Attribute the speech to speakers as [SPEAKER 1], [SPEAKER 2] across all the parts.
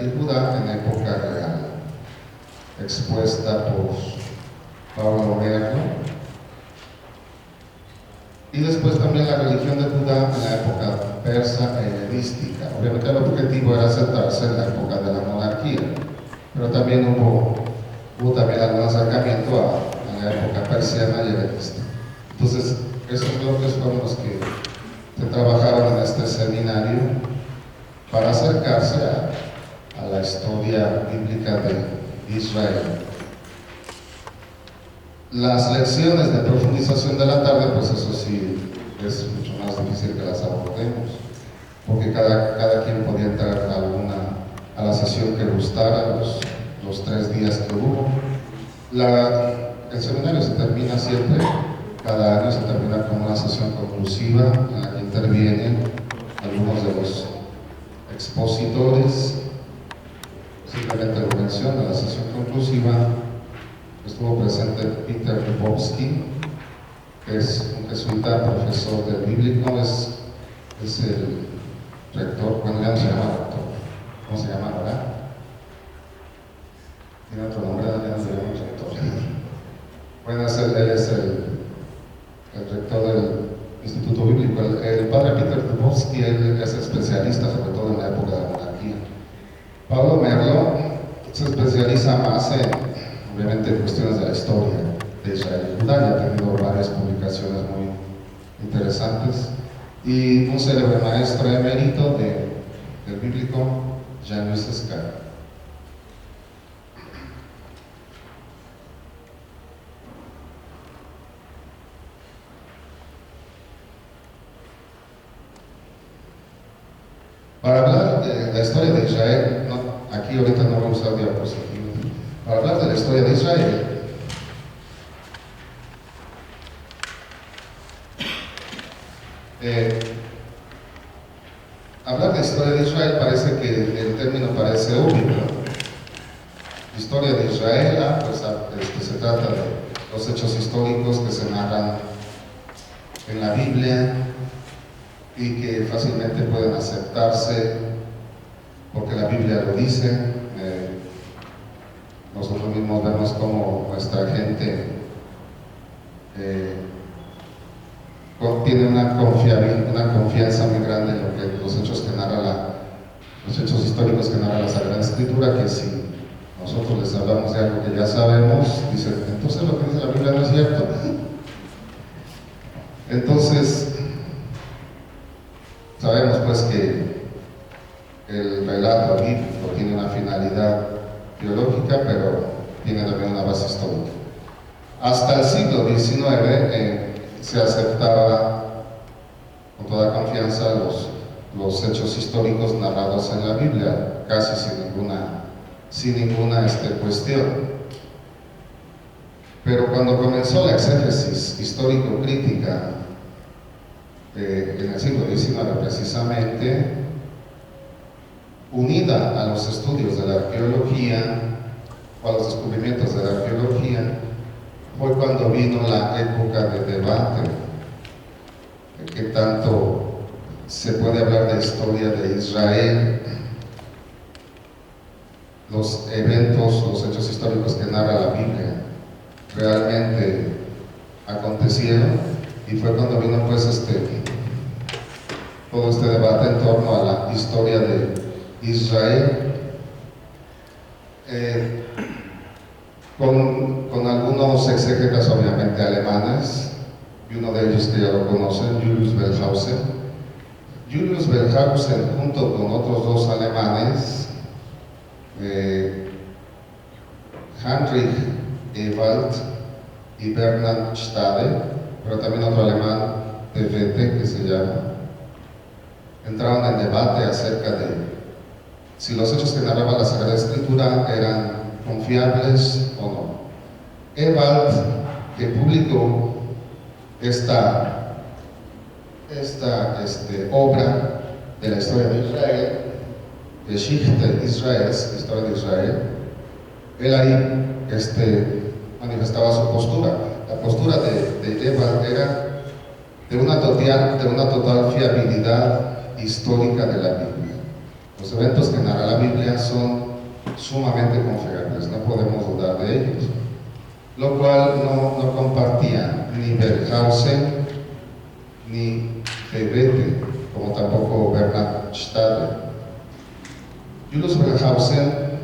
[SPEAKER 1] y Judá en época real, expuesta por Pablo Merlo. Y después también la religión de Judá en la época persa e helenística. Obviamente el objetivo era aceptarse en la época de la monarquía, pero también hubo también algún acercamiento a la época persiana y helenista. Entonces, esos bloques fueron los que se trabajaron en este seminario para acercarse a la historia bíblica de Israel. Las lecciones de profundización de la tarde, pues eso sí es mucho más difícil que las abordemos, porque cada quien podía entrar a la sesión que gustara, los 3 días que hubo. El seminario se termina siempre, cada año se termina con una sesión conclusiva en la que intervienen algunos de los expositores. Simplemente lo menciono, en la sesión conclusiva estuvo presente Peter Dubovsky, que es un jesuita, profesor del bíblico, es el rector, bueno, ya no se llama rector, ¿cómo se llama ahora? Tiene otro nombre, ya no se llama rector. Bueno, él es el rector del Instituto Bíblico. El padre Peter Dubovsky, él es especialista sobre todo en la época de la monarquía. Pablo Merlo se especializa más obviamente en cuestiones de la historia de Israel y Judá, y ha tenido varias publicaciones muy interesantes, y un célebre maestro emérito del bíblico, Jean-Louis Escar. Para hablar de la historia de Israel, aquí ahorita no voy a usar diapositivas. Para hablar de la historia de Israel, hablar de historia de Israel parece que el término parece obvio, ¿no? Historia de Israel, se trata de los hechos históricos que se narran en la Biblia y que fácilmente pueden aceptarse porque la Biblia lo dice. Nosotros mismos vemos cómo nuestra gente tiene una confianza muy grande en lo que los hechos históricos que narra la Sagrada Escritura, que si nosotros les hablamos de algo que ya sabemos, dicen, entonces lo que dice la Biblia no es cierto. Entonces, sabemos pues que el relato bíblico tiene una finalidad teológica, pero tiene también una base histórica. Hasta el siglo XIX se aceptaba con toda confianza los hechos históricos narrados en la Biblia, casi sin ninguna cuestión. Pero cuando comenzó la exégesis histórico-crítica en el siglo XIX precisamente, unida a los estudios de la arqueología o a los descubrimientos de la arqueología, fue cuando vino la época de debate, de qué tanto se puede hablar de historia de Israel, los eventos, los hechos históricos que narra la Biblia realmente acontecieron, y fue cuando vino pues todo este debate en torno a la historia de Israel, con algunos exégetas obviamente alemanes, y uno de ellos que ya lo conocen, Julius Wellhausen. Julius Wellhausen, junto con otros 2 alemanes, Heinrich Ewald y Bernhard Stade, pero también otro alemán, de Wette, que se llama, entraron en debate acerca de si los hechos que narraba la Sagrada Escritura eran confiables o no. Ewald, que publicó esta obra de la historia de Israel, Geschichte Israels, historia de Israel, él ahí manifestaba su postura. La postura de Ewald era de una total fiabilidad histórica de la Biblia. Los eventos que narra la Biblia son sumamente confiables, no podemos dudar de ellos, lo cual no compartían ni Berghausen ni de Bethe, como tampoco Bernhard Stader. Julius Berghausen,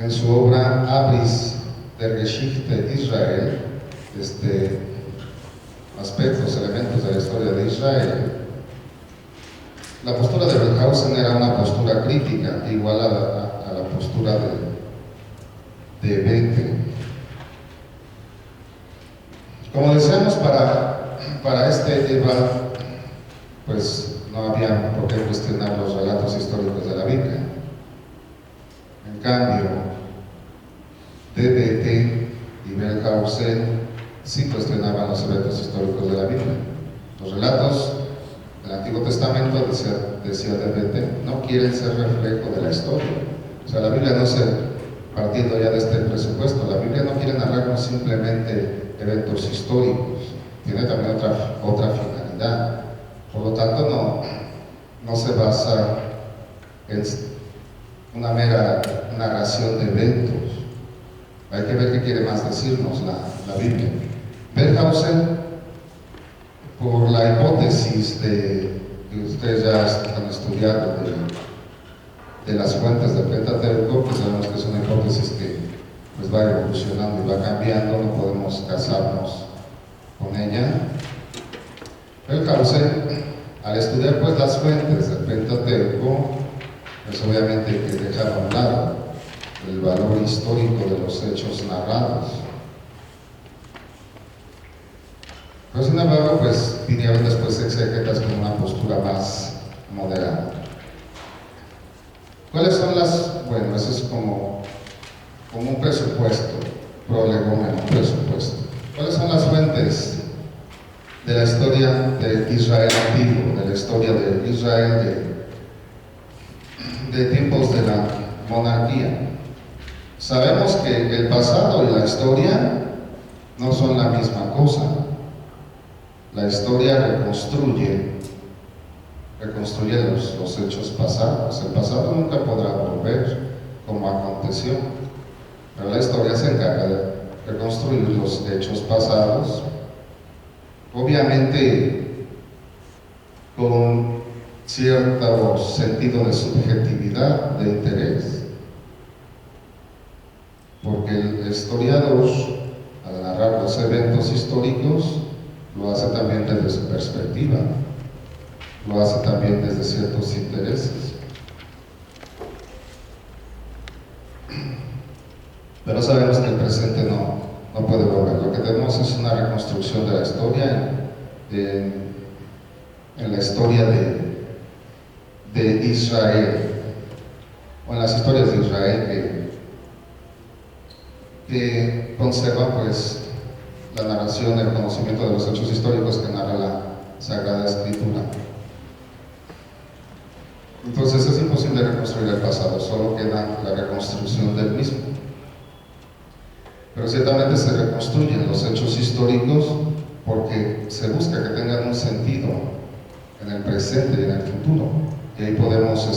[SPEAKER 1] en su obra Abriss der Geschichte Israel, aspectos, elementos de la historia de Israel, la postura de Berghausen era una postura crítica, igual a la postura de Bethe. Como decíamos, para este Eva, pues no había por qué cuestionar los relatos históricos de la Biblia. En cambio, de Bethe y Berghausen sí cuestionaban los eventos históricos de la Biblia. Los relatos del Antiguo Testamento, decía de Bethe, no quieren ser reflejo de la historia. O sea, la Biblia no se, partiendo ya de este presupuesto, la Biblia no quiere narrarnos simplemente eventos históricos, tiene también otra finalidad. Por lo tanto, no se basa en una mera narración de eventos. Hay que ver qué quiere más decirnos la Biblia. Berghausen, por la hipótesis que ustedes ya han estudiado de las fuentes del Pentateuco, pues sabemos que es una hipótesis que pues va evolucionando y va cambiando, no podemos casarnos con ella. Berghausen, al estudiar pues las fuentes del Pentateuco, pues obviamente hay que dejar a un lado el valor histórico de los hechos narrados. Pero sin embargo, pues vinieron después exégetas con una postura más moderada. ¿Cuáles son las? Bueno, eso es como un presupuesto, prolegómeno, un presupuesto. ¿Cuáles son las fuentes de la historia de Israel antiguo, de la historia de Israel de tiempos de la monarquía? Sabemos que el pasado y la historia no son la misma cosa. La historia reconstruye los hechos pasados. El pasado nunca podrá volver como aconteció, pero la historia se encarga de reconstruir los hechos pasados, obviamente con cierto sentido de subjetividad, de interés, porque el historiador, al narrar los eventos históricos, lo hace también desde su perspectiva, lo hace también desde ciertos intereses. Pero sabemos que el presente no puede volver. Lo que tenemos es una reconstrucción de la historia en la historia de Israel, o en las historias de Israel que conservan pues la narración, el conocimiento de los hechos históricos que narra la Sagrada Escritura. Entonces es imposible reconstruir el pasado, solo queda la reconstrucción del mismo. Pero ciertamente se reconstruyen los hechos históricos porque se busca que tengan un sentido en el presente y en el futuro. Y ahí podemos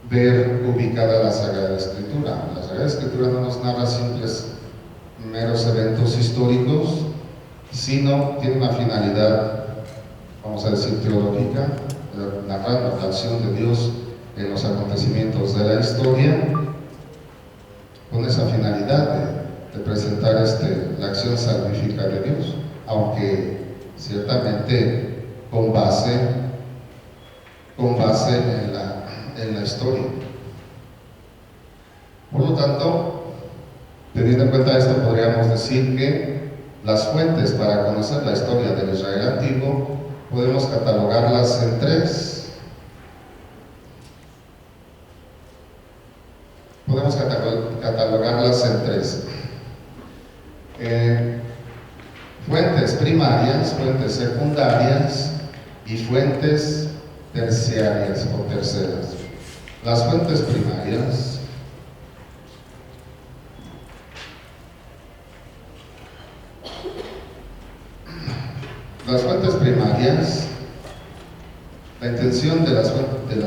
[SPEAKER 1] ver ubicada la Sagrada Escritura. La Sagrada Escritura no nos narra simples meros eventos históricos, sino tiene una finalidad, vamos a decir, teológica, narrar la acción de Dios en los acontecimientos de la historia, con esa finalidad de presentar la acción salvífica de Dios, aunque ciertamente con base en la historia. Por lo tanto, teniendo en cuenta esto, podríamos decir que las fuentes para conocer la historia del Israel antiguo podemos catalogarlas en tres. Podemos catalogarlas en tres. Fuentes primarias, fuentes secundarias y fuentes terciarias o terceras. Las fuentes primarias La intención de las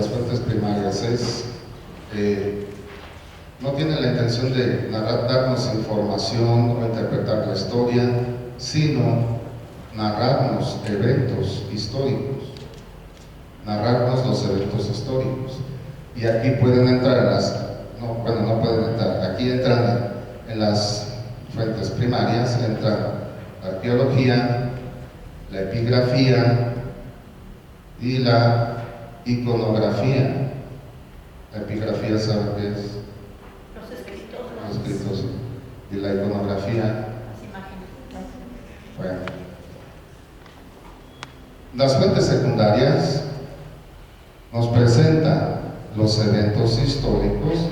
[SPEAKER 1] fuentes primarias es, no tiene la intención de darnos información o interpretar la historia, sino narrarnos eventos históricos, narrarnos los eventos históricos. Y aquí pueden entrar no pueden entrar, aquí entran en las fuentes primarias, entran la arqueología, la epigrafía y la iconografía. La epigrafía, ¿saben qué es?
[SPEAKER 2] Los escritos.
[SPEAKER 1] Los escritos, sí. Y la iconografía.
[SPEAKER 2] Las imágenes.
[SPEAKER 1] Bueno. Las fuentes secundarias nos presentan los eventos históricos.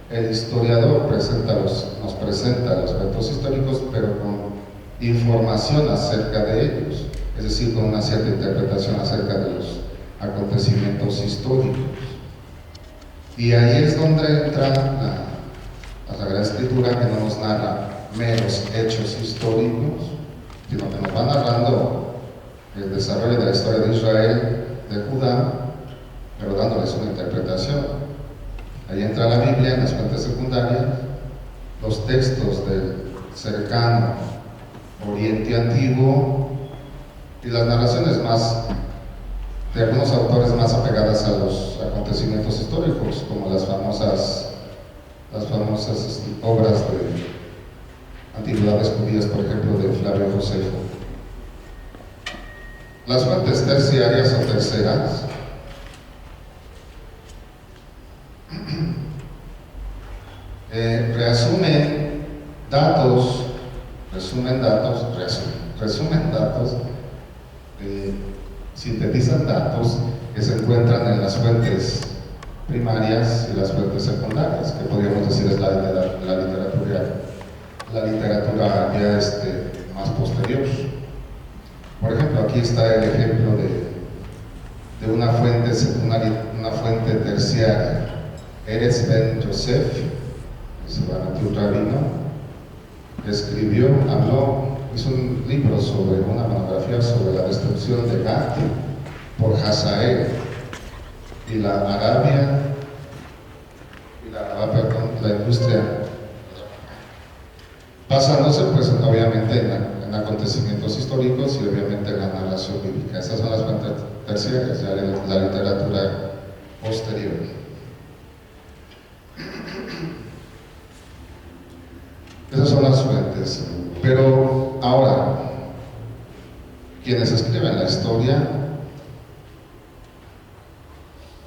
[SPEAKER 1] El historiador nos presenta los eventos históricos, pero con información acerca de ellos, es decir, con una cierta interpretación acerca de los acontecimientos históricos. Y ahí es donde entra la Sagrada Escritura, que no nos narra meros hechos históricos, sino que nos va narrando el desarrollo de la historia de Israel, de Judá, pero dándoles una interpretación. Ahí entra la Biblia en las fuentes secundarias, los textos del cercano Oriente Antiguo y las narraciones de algunos autores más apegadas a los acontecimientos históricos, como las famosas obras de antigüedades judías, por ejemplo, de Flavio Josefo. Las fuentes terciarias o terceras resumen datos, sintetizan datos que se encuentran en las fuentes primarias y las fuentes secundarias, que podríamos decir es la literatura ya más posterior. Por ejemplo, aquí está el ejemplo de una fuente terciaria. Eretz Ben Yosef, un rabino, hizo un libro una monografía sobre la destrucción de Gat por Hazael y la industria, basándose pues obviamente en acontecimientos históricos y obviamente en la narración bíblica. Esas son las fuentes terciarias, ya la literatura posterior. Esas son las fuentes. Pero ahora, quienes escriben la historia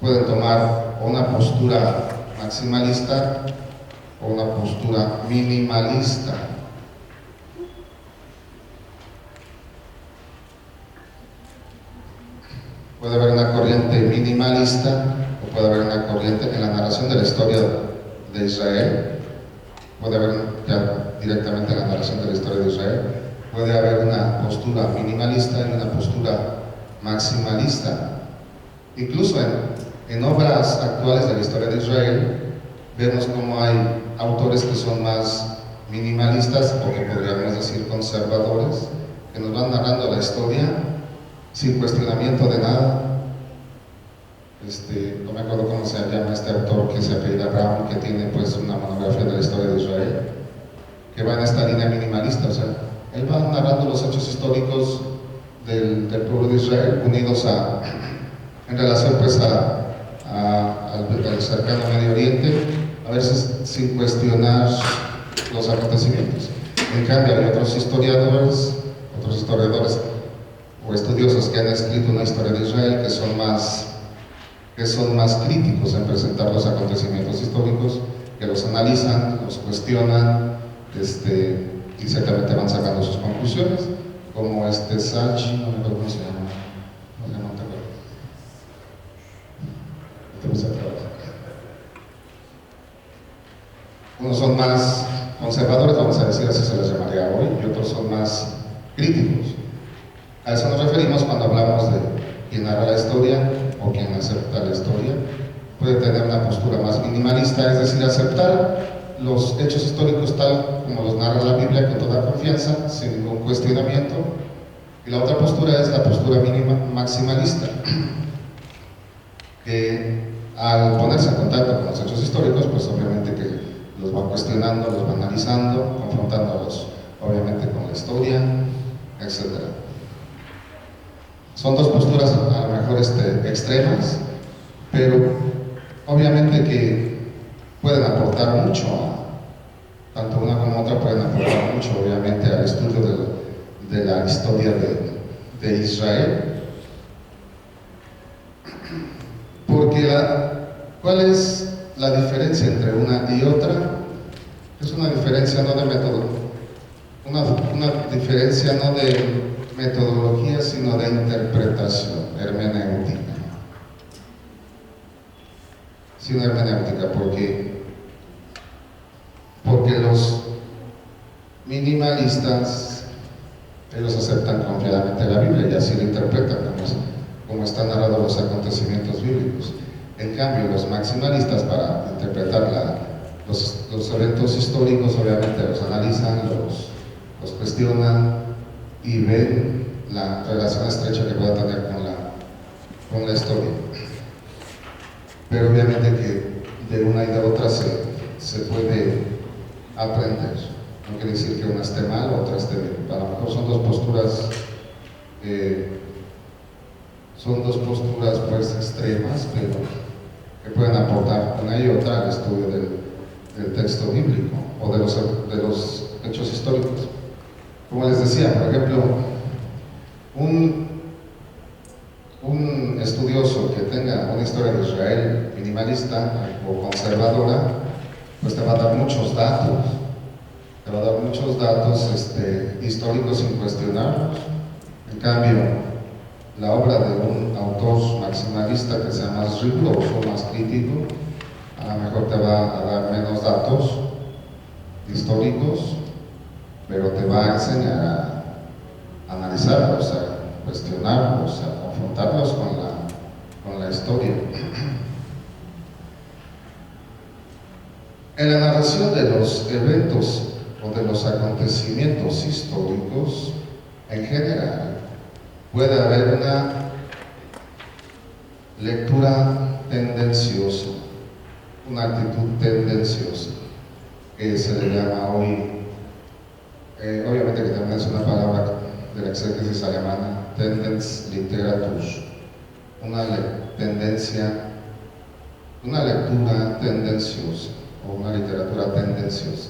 [SPEAKER 1] pueden tomar una postura maximalista o una postura minimalista. Puede haber una corriente minimalista o puede haber una corriente en la narración de la historia de Israel. Puede haber ya directamente la narración de la historia de Israel, puede haber una postura minimalista y una postura maximalista. Incluso en obras actuales de la historia de Israel, vemos como hay autores que son más minimalistas, o que podríamos decir conservadores, que nos van narrando la historia sin cuestionamiento de nada. No me acuerdo cómo se llama este autor que se apellida Brown, que tiene pues una monografía de la historia de Israel, que va en esta línea minimalista. O sea, él va narrando los hechos históricos del pueblo de Israel, unidos en relación pues al cercano Medio Oriente, a veces sin cuestionar los acontecimientos. En cambio, hay otros historiadores o estudiosos que han escrito una historia de Israel que son más críticos en presentar los acontecimientos históricos, que los analizan, los cuestionan, y ciertamente van sacando sus conclusiones, como Sachi, no me acuerdo cómo se llama, no te acuerdo. Unos son más conservadores, vamos a decir así se les llamaría hoy, y otros son más críticos. A eso nos referimos cuando hablamos de quien narra la historia o quien acepta la historia. Puede tener una postura más minimalista, es decir, aceptar los hechos históricos tal como los narra la Biblia con toda confianza, sin ningún cuestionamiento. Y la otra postura es la postura maximalista, que al ponerse en contacto con los hechos históricos, pues obviamente que los va cuestionando, los va analizando, confrontándolos obviamente con la historia, etc. Son dos posturas a lo mejor extremas, pero obviamente que pueden aportar mucho, tanto una como otra pueden aportar mucho obviamente al estudio de la historia de Israel. Porque ¿cuál es la diferencia entre una y otra? Es una diferencia no de método, una diferencia no de metodología, sino de interpretación, hermenéutica. Sí, una hermenéutica, porque los minimalistas, ellos aceptan confiadamente la Biblia y así la interpretan como están narrados los acontecimientos bíblicos. En cambio, los maximalistas, para interpretar los eventos históricos, obviamente los analizan, los cuestionan y ven la relación estrecha que pueda tener con la historia. Pero obviamente que de una y de otra se puede aprender. No quiere decir que una esté mal o otra esté bien. A lo mejor son dos posturas pues extremas, pero que pueden aportar una y otra al estudio del texto bíblico o de los hechos históricos. Como les decía, por ejemplo, un estudioso que tenga una historia de Israel minimalista o conservadora, pues te va a dar muchos datos, históricos incuestionables. En cambio, la obra de un autor maximalista que sea más riguroso, más crítico, a lo mejor te va a dar menos datos históricos, pero te va a enseñar a analizarlos, a cuestionarlos, a confrontarlos con la historia. En la narración de los eventos o de los acontecimientos históricos, en general, puede haber una lectura tendenciosa, una actitud tendenciosa, que se le llama hoy, obviamente que también es una palabra de la exégesis alemana, Tendenz-Literatur, una lectura tendenciosa o una literatura tendenciosa.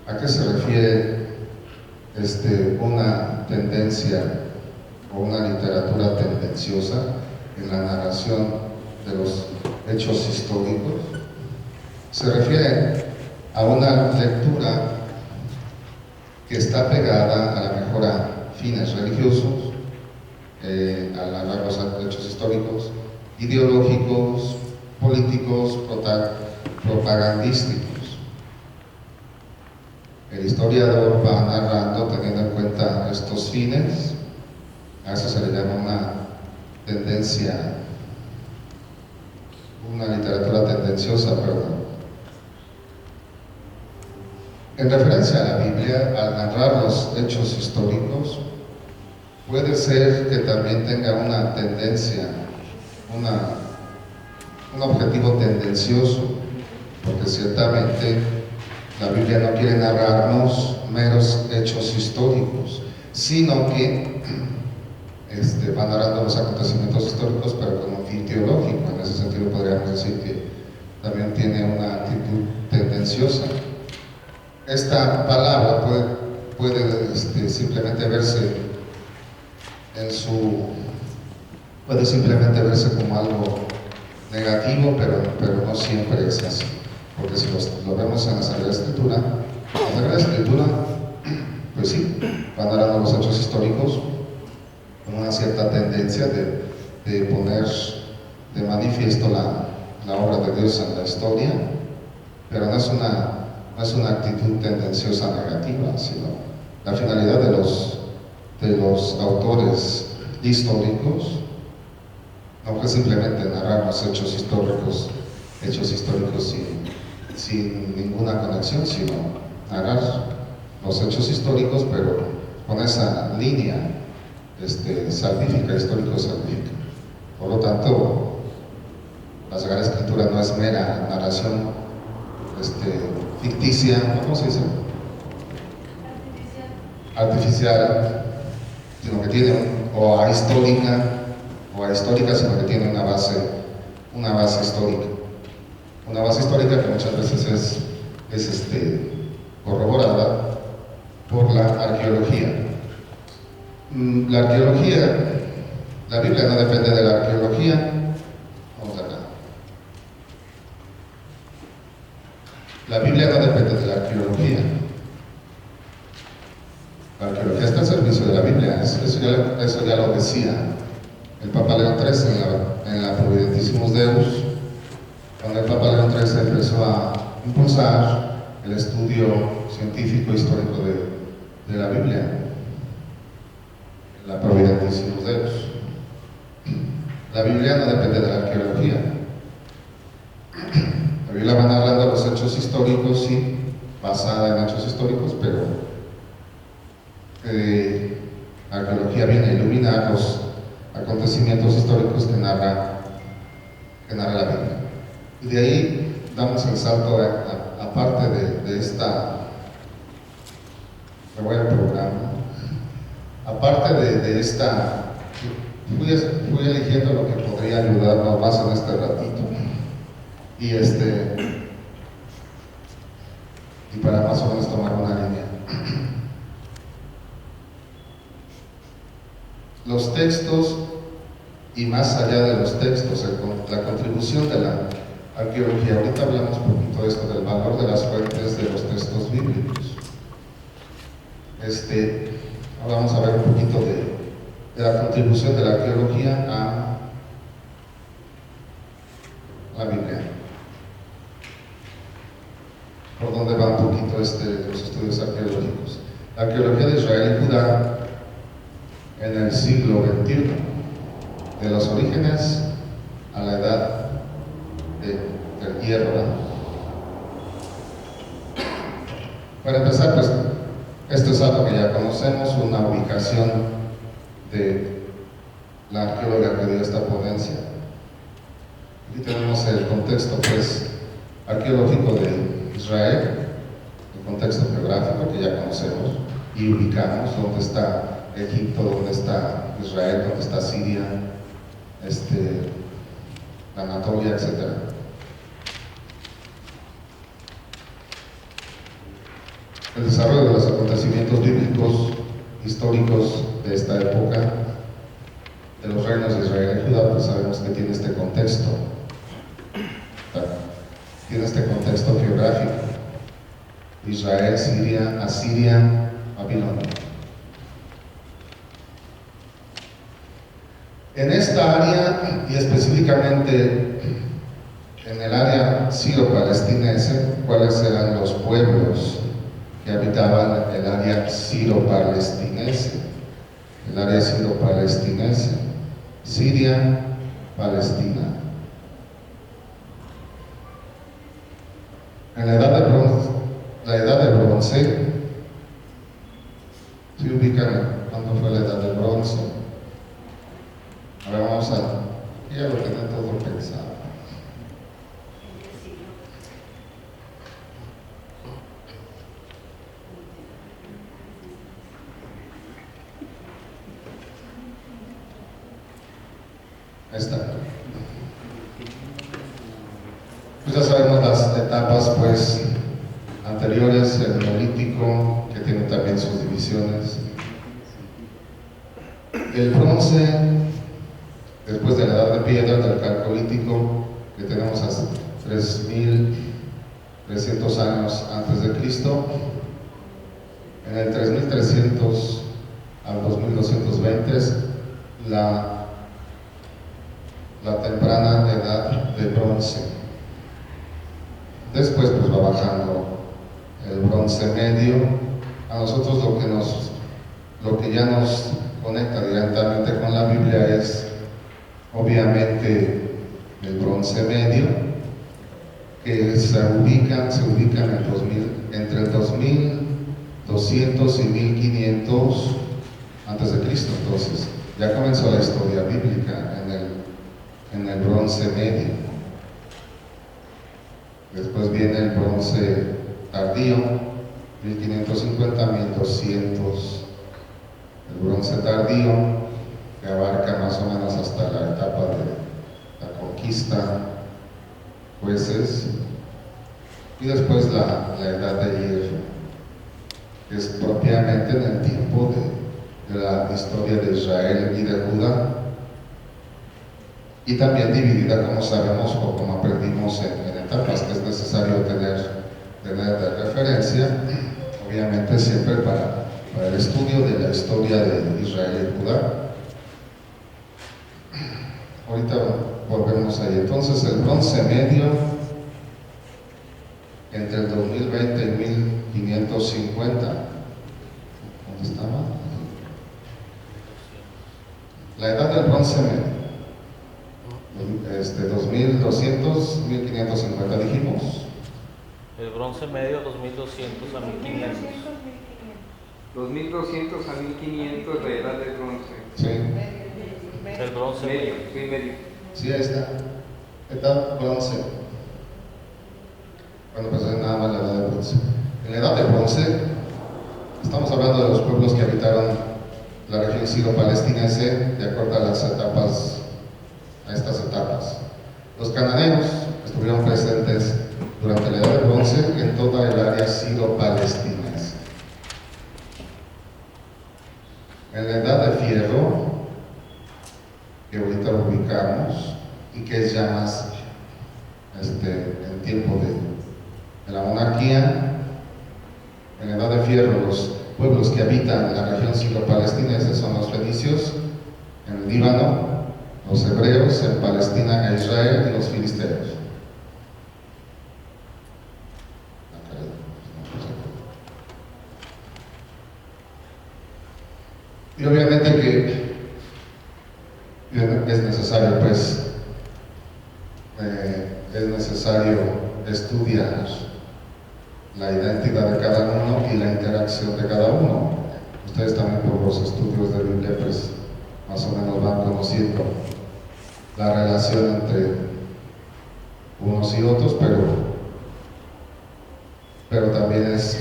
[SPEAKER 1] ¿A qué se refiere una tendencia o una literatura tendenciosa en la narración de los hechos históricos? Se refiere a una lectura que está pegada a la mejor a fines religiosos, a los hechos históricos, ideológicos, políticos, propagandísticos. El historiador va narrando teniendo en cuenta estos fines. A eso se le llama una tendencia, una literatura tendenciosa, perdón. En referencia a la Biblia, al narrar los hechos históricos, puede ser que también tenga una tendencia, un objetivo tendencioso, porque ciertamente la Biblia no quiere narrarnos meros hechos históricos, sino que va narrando los acontecimientos históricos, pero con un fin teológico. En ese sentido podríamos decir que también tiene una actitud tendenciosa. Esta palabra puede simplemente verse puede simplemente verse como algo negativo, pero no siempre es así. Porque si lo vemos en la Sagrada Escritura, pues sí, va narrando los hechos históricos con una cierta tendencia de poner de manifiesto la obra de Dios en la historia, pero no es una actitud tendenciosa negativa, sino la finalidad de los autores históricos no fue simplemente narrar los hechos históricos sin ninguna conexión, sino narrar los hechos históricos, pero con esa línea salvífica, histórico-salvífica, es mera narración ficticia, ¿cómo se dice? Artificial, sino que tiene, o ahistórica, sino que tiene una base histórica. Una base histórica que muchas veces es corroborada por la arqueología. La arqueología, la Biblia no depende de la arqueología. Vamos acá. La Biblia no depende de la arqueología. La arqueología está al servicio de la Biblia. Eso ya lo decía el Papa León XIII en la Providentissimus Deus, cuando el Papa León XIII empezó a impulsar el estudio científico histórico de la Biblia, la Providentissimus Deus. La Biblia no depende de la arqueología. La Biblia va narrando los hechos históricos, sí, basada en hechos históricos, pero la arqueología viene a iluminar los acontecimientos históricos que narra la Biblia. Y de ahí damos el salto a parte de esta, me voy al programa, aparte de esta, fui eligiendo lo que podría ayudarnos más en este ratito. Y para más o menos tomar una línea. Los textos, y más allá de los textos, la contribución de la arqueología. Ahorita hablamos un poquito de esto, del valor de las fuentes de los textos bíblicos. Ahora vamos a ver un poquito de la contribución de la arqueología a la Biblia. Por dónde va un poquito los estudios arqueológicos. La arqueología de Israel y Judá en el siglo XXI, de los orígenes a la edad del hierro, ¿verdad? Para empezar, pues, esto es algo que ya conocemos, una ubicación de la arqueóloga que dio esta ponencia. Aquí tenemos el contexto, pues, arqueológico de Israel, el contexto geográfico que ya conocemos y ubicamos dónde está Egipto, dónde está Israel, dónde está Siria, la Anatolia, etc. El desarrollo de los acontecimientos bíblicos históricos de esta época, de los reinos de Israel y Judá, pues sabemos que tiene este contexto, geográfico: Israel, Siria, Asiria, Babilonia. En esta área, y específicamente en el área siro-palestinense, ¿cuáles eran los pueblos que habitaban el área siro-palestinense? El área siro-palestinense: Siria, Palestina. En la edad de bronce, ¿se ubican cuándo fue la edad del bronce? Ahora vamos ya lo tienen todo pensado. Ahí está. Pues ya sabemos las etapas, pues, anteriores: el neolítico, que tiene también sus divisiones, el bronce, después de la edad de piedra, del calcolítico, que tenemos hasta 3.300 años antes de Cristo. En el 3.300 al 2.220 es la temprana edad de bronce. Después, pues, va bajando el bronce medio. A nosotros lo que ya nos conecta directamente con la Biblia es obviamente el bronce medio, que se ubican entre el 2200 y 1500 antes de Cristo. Entonces ya comenzó la historia bíblica en el bronce medio. Después viene el bronce tardío, 1550-1200. El bronce tardío, que abarca más o menos hasta la etapa de la conquista, jueces, y después la edad de hierro, que es propiamente en el tiempo de la historia de Israel y de Judá, y también dividida, como sabemos o como aprendimos en etapas, que es necesario tener de referencia, obviamente siempre para el estudio de la historia de Israel y Judá. Ahorita volvemos ahí. Entonces, el bronce medio, entre el 2020 y 1550, ¿dónde estaba? La edad del bronce medio, 2200, 1550 dijimos.
[SPEAKER 3] El bronce medio 2200 a 1500.
[SPEAKER 4] 2200 a 1500 la edad del bronce.
[SPEAKER 1] Sí,
[SPEAKER 3] El bronce
[SPEAKER 4] Medio,
[SPEAKER 3] medio.
[SPEAKER 4] sí, medio.
[SPEAKER 1] sí, ahí está. Edad bronce. Bueno, pues es nada más la edad de bronce. En la edad de bronce, estamos hablando de los pueblos que habitaron la región siro-palestinense de acuerdo a las etapas, a estas etapas. Los cananeos estuvieron presentes durante la edad de bronce en toda el área siro-palestinense. En la edad de fierro, que ahorita lo ubicamos y que es ya más el tiempo de la monarquía, en la edad de fierro los pueblos que habitan la región siro-palestinense son los fenicios en el Líbano, los hebreos en Palestina e Israel y los filisteos. Y obviamente que es necesario, pues, es necesario estudiar la identidad de cada uno y la interacción de cada uno. Ustedes también por los estudios de Biblia, pues, más o menos van conociendo la relación entre unos y otros, pero también es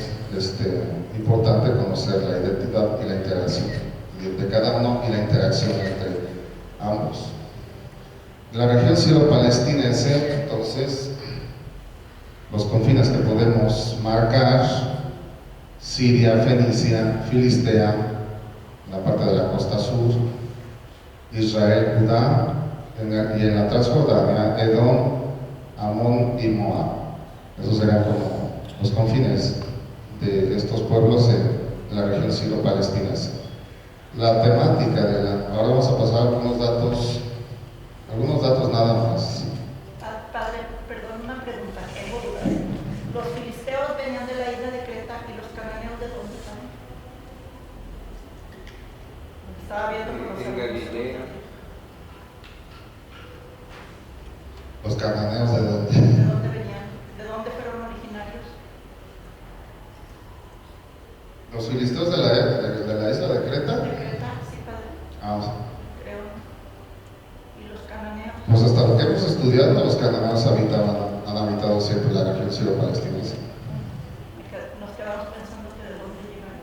[SPEAKER 1] importante conocer la identidad y la interacción de cada uno y la interacción entre ambos. La región siro-palestinense, entonces, los confines que podemos marcar: Siria, Fenicia, Filistea, la parte de la costa sur, Israel, Judá, y en la Transjordania, Edom, Amón y Moab. Esos serían como los confines de estos pueblos en la región siro-palestinense. La temática ahora vamos a pasar algunos datos nada más.
[SPEAKER 2] Padre, perdón, una pregunta. Tengo dudas. ¿Los filisteos venían de la isla de Creta y los cananeos de dónde están? Estaba viendo con los
[SPEAKER 4] En Galilea.
[SPEAKER 1] Los cananeos de dónde?
[SPEAKER 2] ¿De dónde venían? ¿De dónde fueron originarios?
[SPEAKER 1] Los filisteos de la isla de Creta.
[SPEAKER 2] ¿De Creta? Sí, padre. Creo. ¿Y los cananeos?
[SPEAKER 1] Pues hasta lo que hemos estudiado, los cananeos han habitado siempre la región siro-palestinense.
[SPEAKER 2] Nos quedamos pensando que de dónde llegaron.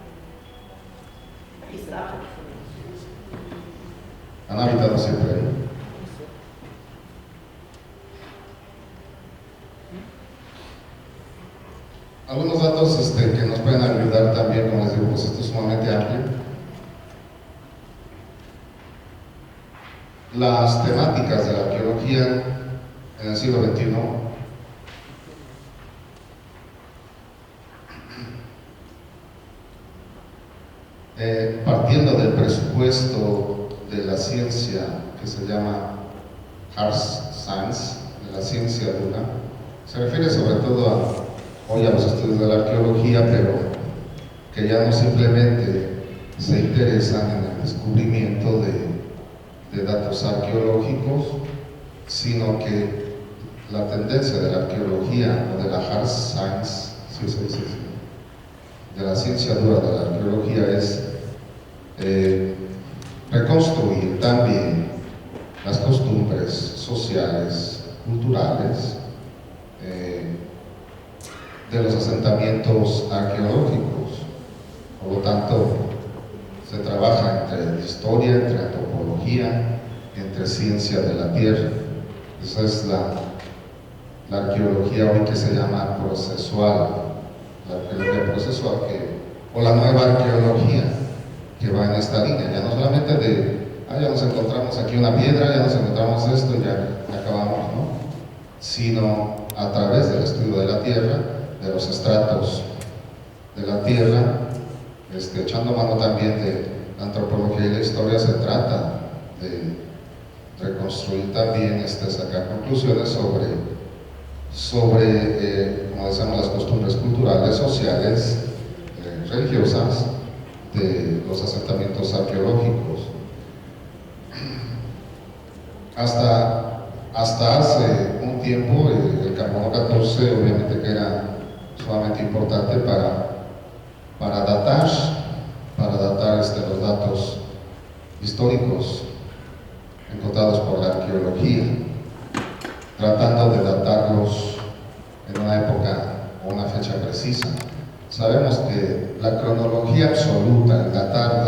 [SPEAKER 2] Ahí estaban.
[SPEAKER 1] Han habitado siempre ahí. Algunos datos que nos pueden ayudar también, como les digo, pues esto es sumamente amplio. Las temáticas de la arqueología en el siglo XXI partiendo del presupuesto de la ciencia que se llama Hard Science, de la ciencia dura, se refiere sobre todo hoy a los estudios de la arqueología, pero que ya no simplemente se interesan en el descubrimiento de datos arqueológicos, sino que la tendencia de la arqueología o de la hard science, sí se dice así, de la ciencia dura de la arqueología es reconstruir también las costumbres sociales, culturales, de los asentamientos arqueológicos. Por lo tanto, se trabaja entre historia, entre antropología, entre ciencia de la tierra. Esa es la arqueología hoy que se llama procesual, la arqueología procesual, o la nueva arqueología que va en esta línea, ya no solamente ya nos encontramos aquí una piedra, ya nos encontramos esto, ya acabamos, ¿no? Sino a través del estudio de la tierra, de los estratos de la tierra, echando mano también de la antropología y la historia, se trata de reconstruir también, sacar conclusiones sobre como decíamos, las costumbres culturales, sociales, religiosas de los asentamientos arqueológicos. Hasta hace un tiempo el carbono 14 obviamente que era sumamente importante para datar los datos históricos encontrados por la arqueología, tratando de datarlos en una época o una fecha precisa. Sabemos que la cronología absoluta, el datar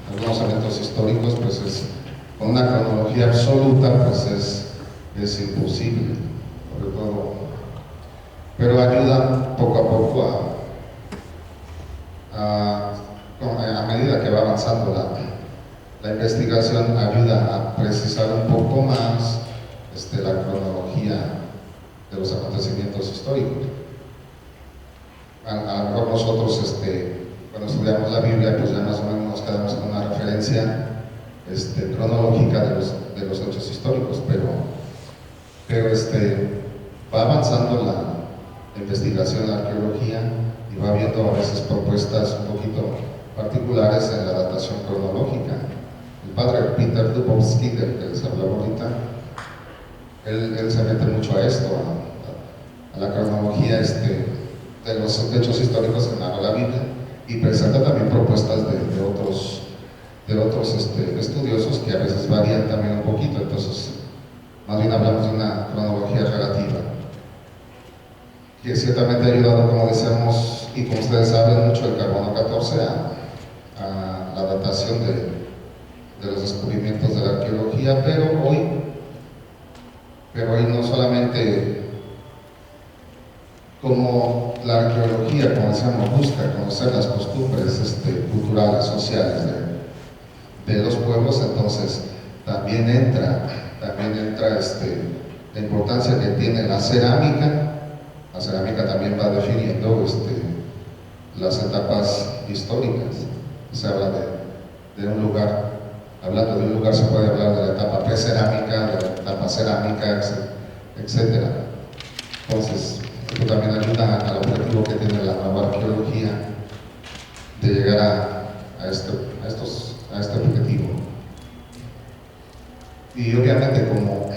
[SPEAKER 1] algunos eventos históricos, pues con una cronología absoluta, pues es imposible, sobre todo, pero ayuda poco a poco a medida que va avanzando la investigación, ayuda a precisar un poco más la cronología de los acontecimientos históricos. A lo mejor nosotros cuando estudiamos la Biblia, pues ya más o menos nos quedamos con una referencia cronológica de los hechos históricos, pero va avanzando la investigación, la arqueología, y va viendo a veces propuestas un poquito particulares en la datación cronológica. El padre Peter Dubowski, del que les hablaba ahorita, él se mete mucho a esto, a la cronología de los hechos históricos que narra la Biblia, y presenta también propuestas de otros estudiosos que a veces varían también un poquito. Entonces, más bien hablamos de una cronología relativa, que ciertamente ha ayudado, como decíamos, y como ustedes saben, mucho el carbono 14 a la datación de los descubrimientos de la arqueología, pero hoy no solamente como la arqueología, como decíamos, busca conocer las costumbres culturales, sociales de los pueblos, entonces también entra la importancia que tiene la cerámica. La cerámica también va definiendo las etapas históricas. Se habla de un lugar, hablando de un lugar se puede hablar de la etapa precerámica, de la etapa cerámica, etc. Entonces, esto también ayuda al objetivo que tiene la nueva arqueología de llegar a este objetivo. Y obviamente, como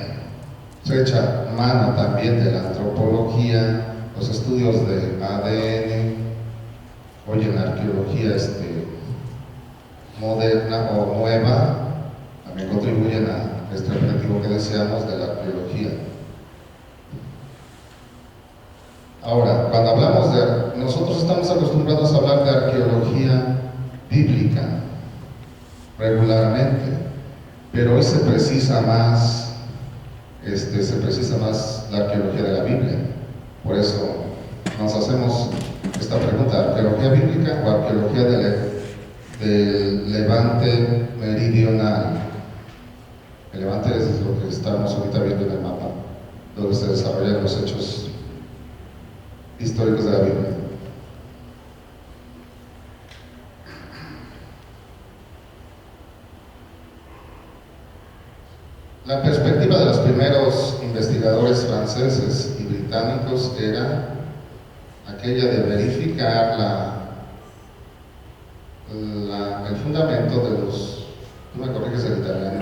[SPEAKER 1] se echa mano también de la antropología, los estudios de ADN, hoy en la arqueología moderna o nueva, también contribuyen a este objetivo que decíamos de la arqueología. Ahora, cuando hablamos nosotros estamos acostumbrados a hablar de arqueología bíblica regularmente, pero hoy se precisa más la arqueología de la Biblia. Por eso nos hacemos esta pregunta: ¿arqueología bíblica o arqueología del Levante meridional? El Levante es lo que estamos ahorita viendo en el mapa, donde se desarrollan los hechos históricos de la Biblia. La perspectiva de los primeros investigadores franceses y británicos era aquella de verificar el fundamento de los, tú me corriges el italiano,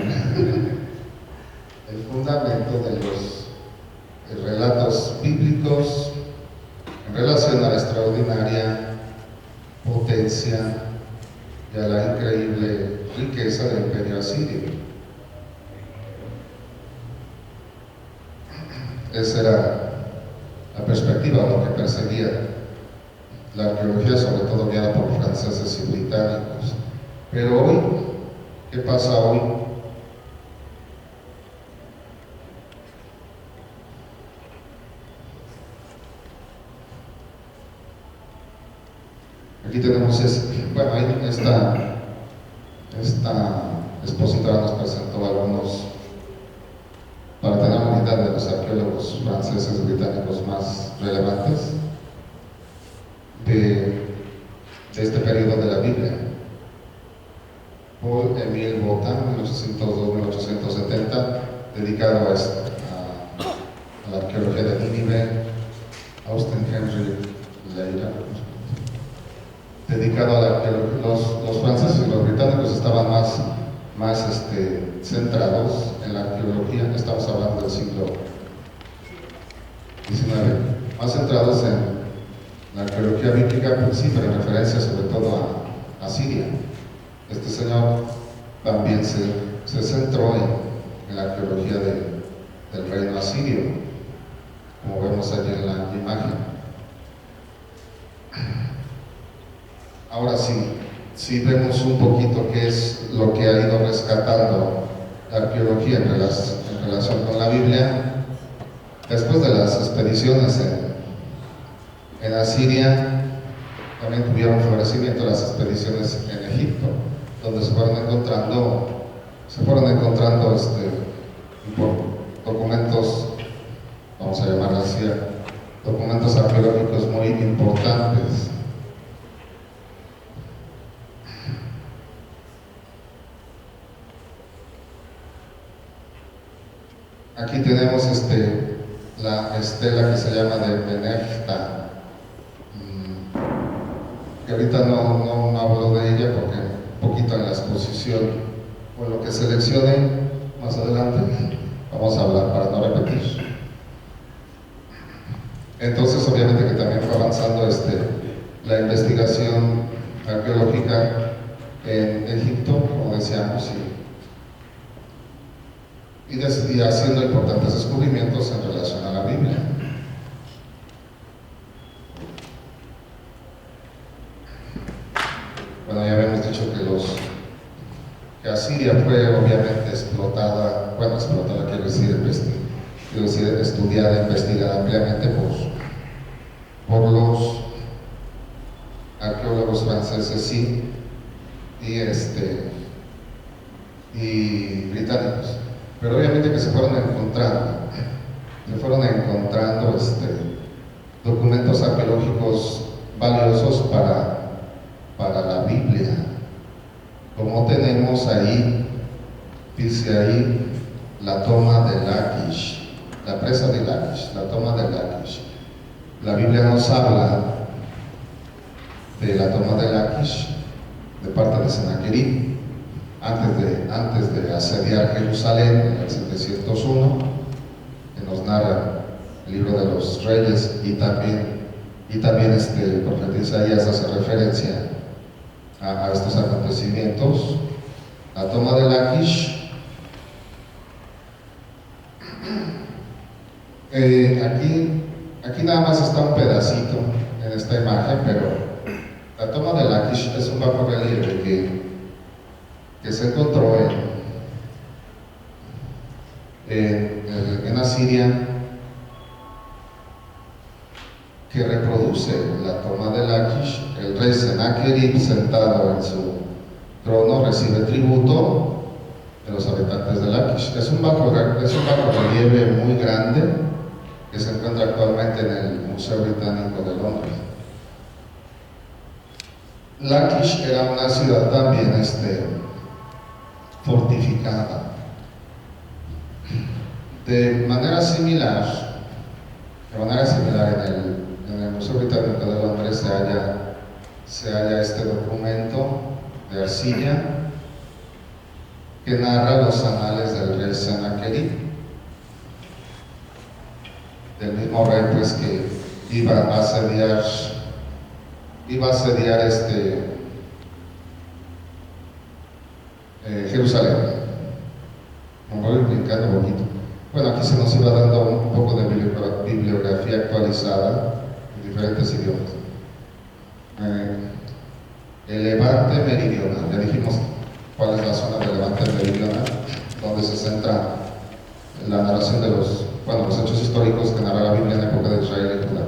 [SPEAKER 1] el fundamento de los relatos bíblicos en relación a la extraordinaria potencia y a la increíble riqueza del imperio asirio. esa era la perspectiva, lo que perseguía la arqueología, sobre todo guiada por franceses y británicos. Pero hoy, ¿qué pasa hoy? Aquí tenemos, bueno, ahí esta expositora nos presentó algunos, para tener una unidad de los arqueólogos franceses y británicos más relevantes de este periodo de la Biblia. Paul Émile Bottin, 1802-1870, dedicado a la arqueología de Nínive. Austin Henry Leira, dedicado a la arqueología. Los franceses y los británicos estaban más centrados en la arqueología, estamos hablando del siglo XIX, más centrados en la arqueología bíblica, pues sí, pero en referencia sobre todo a Siria. Este señor también se centró en la arqueología del reino asirio, como vemos allí en la imagen. Ahora sí vemos un poquito qué es lo que ha ido rescatando la arqueología en relación con la Biblia. Después de las expediciones en Asiria, también tuvieron florecimiento las expediciones en Egipto, donde se fueron encontrando documentos, vamos a llamarlo así, documentos arqueológicos muy importantes. Aquí tenemos la estela que se llama de Benefta, que ahorita no hablo de ella porque un poquito en la exposición o lo que seleccione más adelante vamos a hablar para no repetir. Entonces obviamente que también fue avanzando la investigación arqueológica en Egipto, como decíamos, y haciendo importantes descubrimientos en relación a la Biblia. Bueno, ya habíamos dicho que Asiria fue obviamente explotada quiero decir estudiada, investigada ampliamente por los arqueólogos franceses y británicos. Pero obviamente que se fueron encontrando documentos arqueológicos valiosos para la Biblia, como tenemos ahí, dice ahí, la toma de Lachish, la presa de Lachish, la toma de Lachish. La Biblia nos habla de la toma de Lachish de parte de Sennacherib, antes de asediar Jerusalén en el 701, que nos narra el libro de los Reyes, y también el profeta Isaías hace referencia a estos acontecimientos. La toma de Lachish, aquí nada más está un pedacito en esta imagen, pero la toma de Lachish es un bajo relieve que se encontró en Asiria, que reproduce la toma de Lachish. El rey Sennacherib, sentado en su trono, recibe tributo de los habitantes de Lachish. Es un bajo relieve muy grande que se encuentra actualmente en el Museo Británico de Londres. Lachish era una ciudad también fortificada. De manera similar en el Museo Británico de Londres se halla este documento de arcilla que narra los anales del rey Sennacherib, del mismo rey pues que iba a asediar Jerusalén. Me voy brincando un poquito. Bueno, aquí se nos iba dando poco de bibliografía actualizada en diferentes idiomas. El Levante meridional, ya dijimos cuál es la zona del Levante meridional, donde se centra la narración de los hechos históricos que narra la Biblia en la época de Israel y Judá.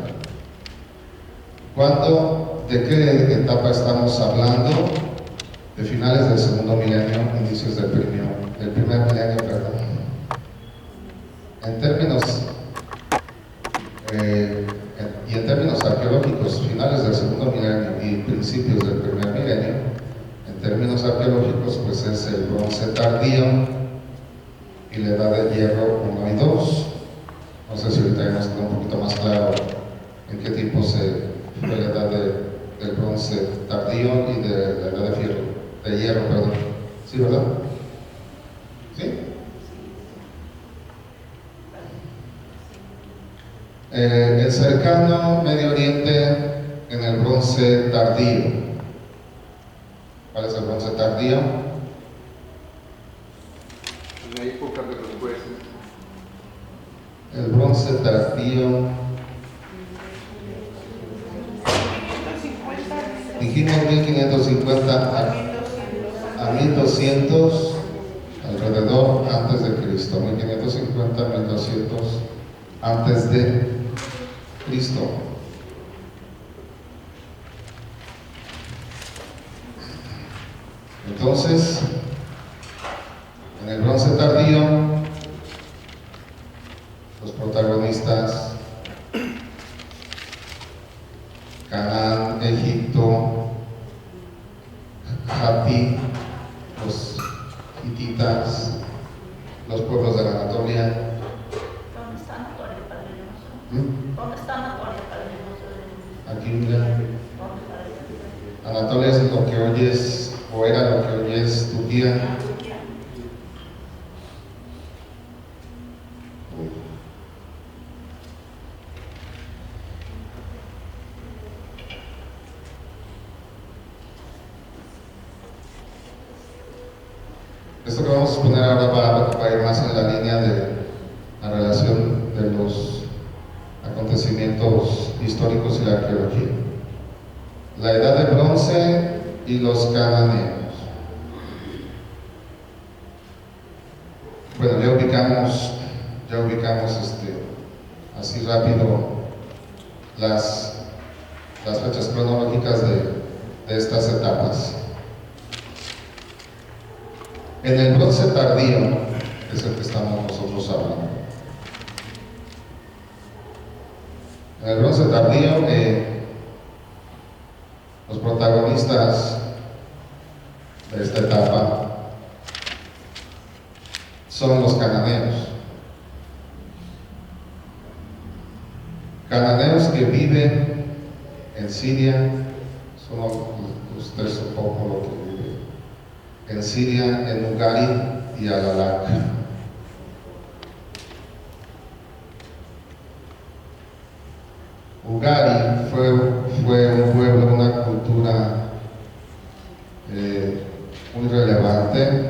[SPEAKER 1] ¿De qué etapa estamos hablando? De finales del segundo milenio, inicios del primer milenio, perdón. En términos arqueológicos, finales del segundo milenio y principios del primer milenio, en términos arqueológicos, pues es el bronce tardío y la edad de hierro 1 y 2. No sé si ahorita ya nos queda un poquito más claro en qué tiempo fue la edad del bronce tardío y de la edad de hierro, perdón. ¿Sí, verdad? ¿Sí? El cercano Medio Oriente en el bronce tardío. ¿Cuál es el bronce tardío?
[SPEAKER 4] En la época de los jueces.
[SPEAKER 1] El bronce tardío. Dijimos 1550 a 1200 alrededor antes de Cristo. 1550 a 1200 antes de Cristo. Entonces, en el bronce tardío, los protagonistas: Canaán, Egipto, Hati, los hititas, los pueblos de la Anatolia.
[SPEAKER 2] ¿Dónde está Anatolia, Padre Hermoso? ¿Dónde está Anatolia, Padre Hermoso?
[SPEAKER 1] Aquí, mira. Anatolia es lo que hoy es, o era lo que hoy es Turquía. Esto que vamos a exponer ahora va a ir más en la línea de la relación de los acontecimientos históricos y la arqueología. La edad de bronce y los cananeos. Bueno, ya ubicamos así rápido las fechas cronológicas de estas etapas. En el bronce tardío, que es el que estamos nosotros hablando. En el bronce tardío, los protagonistas de esta etapa son los cananeos. Cananeos que viven en Siria, son ustedes un poco lo que viven en Siria, en Ugarit y Alalak. Ugarit fue un pueblo, una cultura muy relevante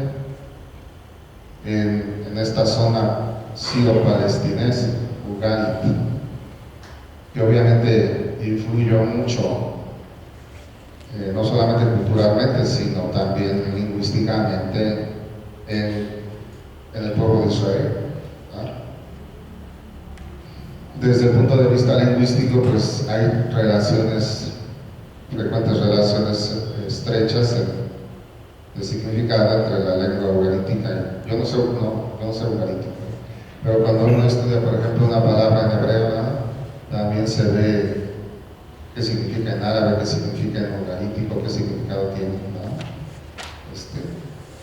[SPEAKER 1] en esta zona siro-palestinense, Ugarit, que obviamente influyó mucho, no solamente culturalmente, sino también lingüísticamente en el pueblo de Israel. Desde el punto de vista lingüístico, pues hay frecuentes relaciones estrechas de significado entre la lengua ugarítica. Yo no sé ugarítico, pero cuando uno estudia, por ejemplo, una palabra en hebreo, también se ve qué significa en árabe, qué significa en ugarítico, qué significado tiene,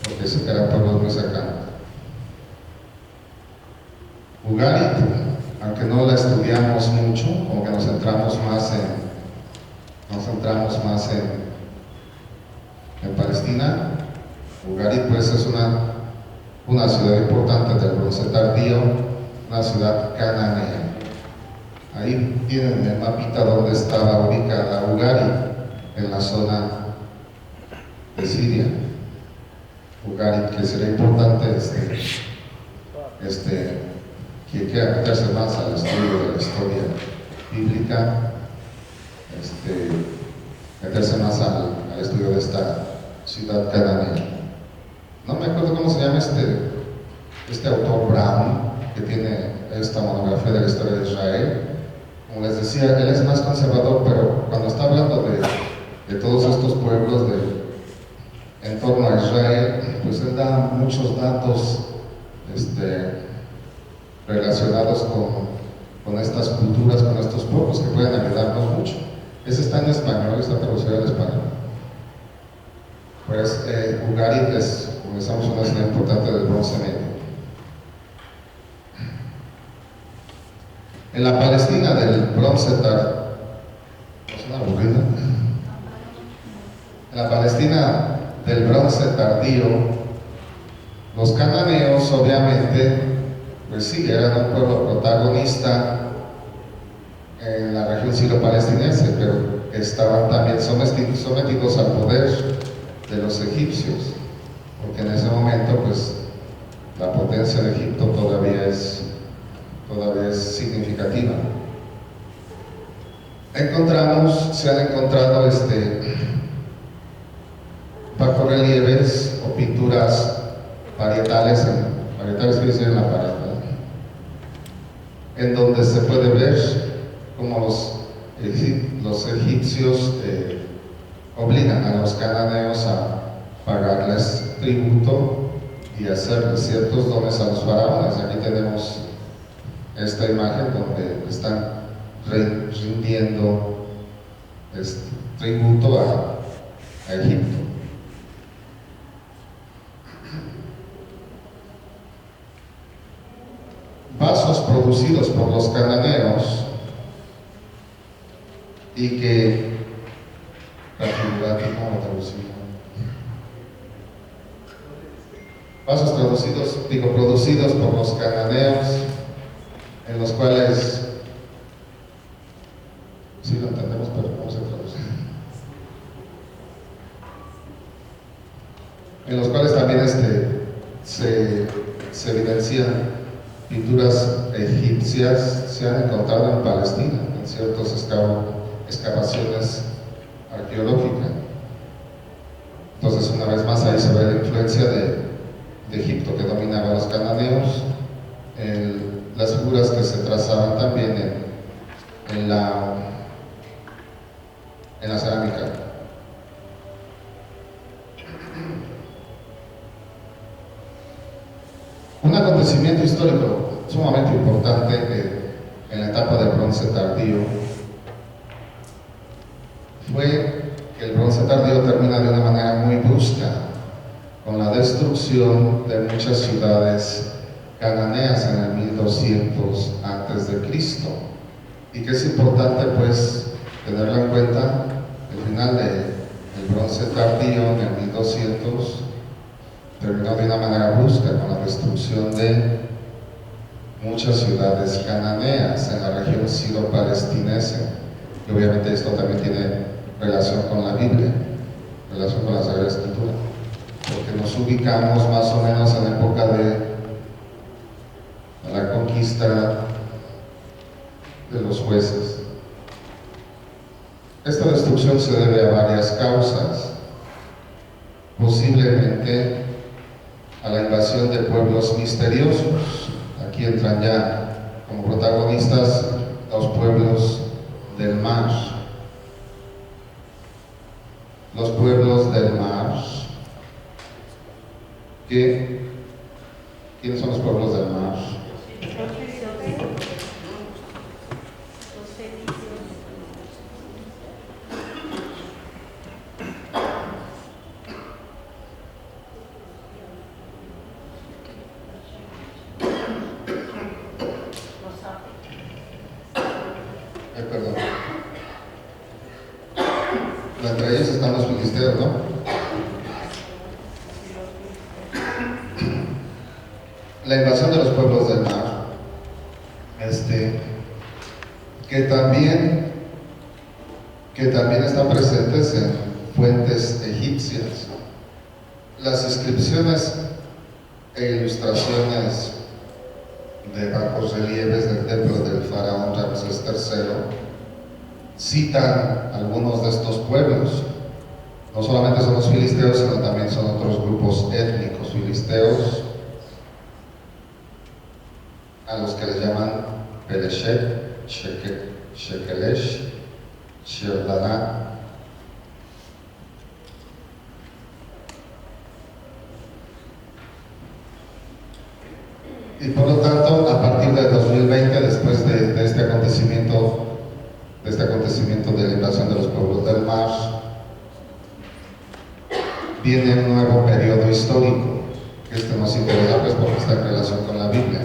[SPEAKER 1] porque eran pueblos muy cercanos. Ugarit, aunque no la estudiamos mucho, como que nos centramos más en Palestina, Ugarit pues es una ciudad importante del bronce tardío, una ciudad cananea. Ahí tienen el mapita donde estaba ubicada Ugarit, en la zona de Siria. Ugarit, que sería importante quien quiera meterse más al estudio de la historia bíblica, meterse más al estudio de esta ciudad cananea. No me acuerdo cómo se llama este autor Brown, que tiene esta monografía de la historia de Israel. Como les decía, él es más conservador, pero cuando está hablando de todos estos pueblos en torno a Israel, pues él da muchos datos relacionados con estas culturas, con estos pueblos, que pueden ayudarnos mucho. Ese está en español, está traducido al español. Pues Ugarit es, como decíamos, una ciudad importante del Bronce Medio. En la Palestina del Bronce Tardío, en la Palestina del Bronce Tardío, los cananeos obviamente, pues sí, eran un pueblo protagonista en la región siro-palestinense, pero estaban también sometidos al poder de los egipcios, porque en ese momento pues la potencia de Egipto todavía es significativa. Se han encontrado bajorrelieves o pinturas parietales que dicen en la pared, ¿verdad? En donde se puede ver cómo los egipcios obligan a los cananeos a pagarles tributo y hacerles ciertos dones a los faraones. Aquí tenemos esta imagen donde están rindiendo tributo a Egipto. Vasos producidos por los cananeos y que vasos producidos por los cananeos, en los cuales, sí lo entendemos, pero vamos a traducir, en los cuales también se evidencian pinturas egipcias. Se han encontrado en Palestina, en ciertas excavaciones arqueológicas. Entonces, una vez más, ahí se ve la influencia de Egipto, que dominaba a los cananeos. Las figuras que se trazaban también en la cerámica. Un acontecimiento histórico sumamente importante en la etapa del Bronce Tardío fue que el Bronce Tardío termina de una manera muy brusca, con la destrucción de muchas ciudades cananeas en el 1200 a.C. y que es importante pues tenerlo en cuenta. El final del Bronce Tardío en el 1200 terminó de una manera brusca con la destrucción de muchas ciudades cananeas en la región siro-palestinense, y obviamente esto también tiene relación con la Biblia, relación con la Sagrada Escritura, porque nos ubicamos más o menos en la época de la conquista de los jueces. Esta destrucción se debe a varias causas, posiblemente a la invasión de pueblos misteriosos. Aquí entran ya como protagonistas los pueblos del mar. Los pueblos del mar. ¿Quiénes son los pueblos del mar? Perdón. Entre ellos están los filisteos, ¿no? La invasión de los pueblos del mar, que también están presentes en fuentes egipcias. Las inscripciones e ilustraciones de bajos relieves del templo del faraón Ramsés III, citan algunos de estos pueblos. No solamente son los filisteos, sino también son otros grupos étnicos filisteos, a los que les llaman Pereshet, Shekelesh, Sheblaná. Y por lo tanto, a partir de 2020, después de este acontecimiento de la invasión de los pueblos del mar, viene un nuevo periodo histórico. Este nos interesa pues porque está en relación con la Biblia,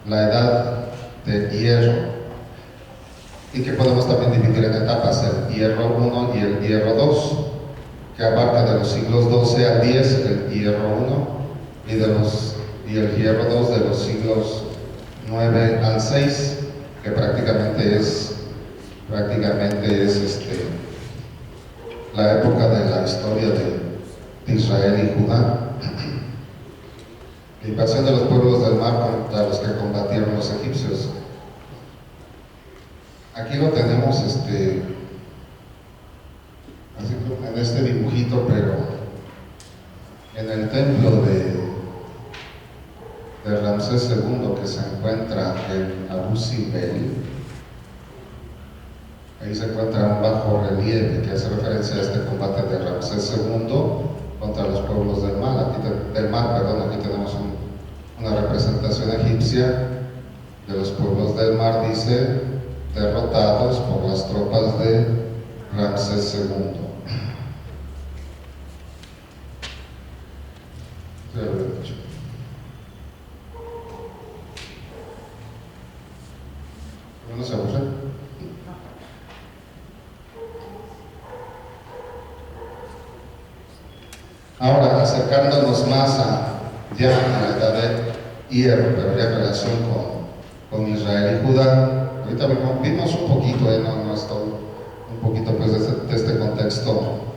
[SPEAKER 1] la edad de hierro, y que podemos también dividir en etapas, el hierro 1 y el hierro 2, que abarca de los siglos 12 al 10 el hierro 1 y el hierro 2 de los siglos 9 al 6, que prácticamente es la época de la historia de Israel y Judá. La invasión de los pueblos del mar contra los que combatieron los egipcios. Aquí lo tenemos así como en este dibujito, pero en el templo de Ramsés II, que se encuentra en Abu Simbel. Ahí se encuentra un bajo relieve que hace referencia a este combate de Ramsés II contra los pueblos del mar. Aquí tenemos una representación egipcia de los pueblos del mar, dice, derrotados por las tropas de Ramsés II. ¿No se aburre? Ahora, acercándonos más ya a la edad de hierro, pero ya en relación con Israel y Judá, ahorita vimos un poquito, no es todo, un poquito pues de este contexto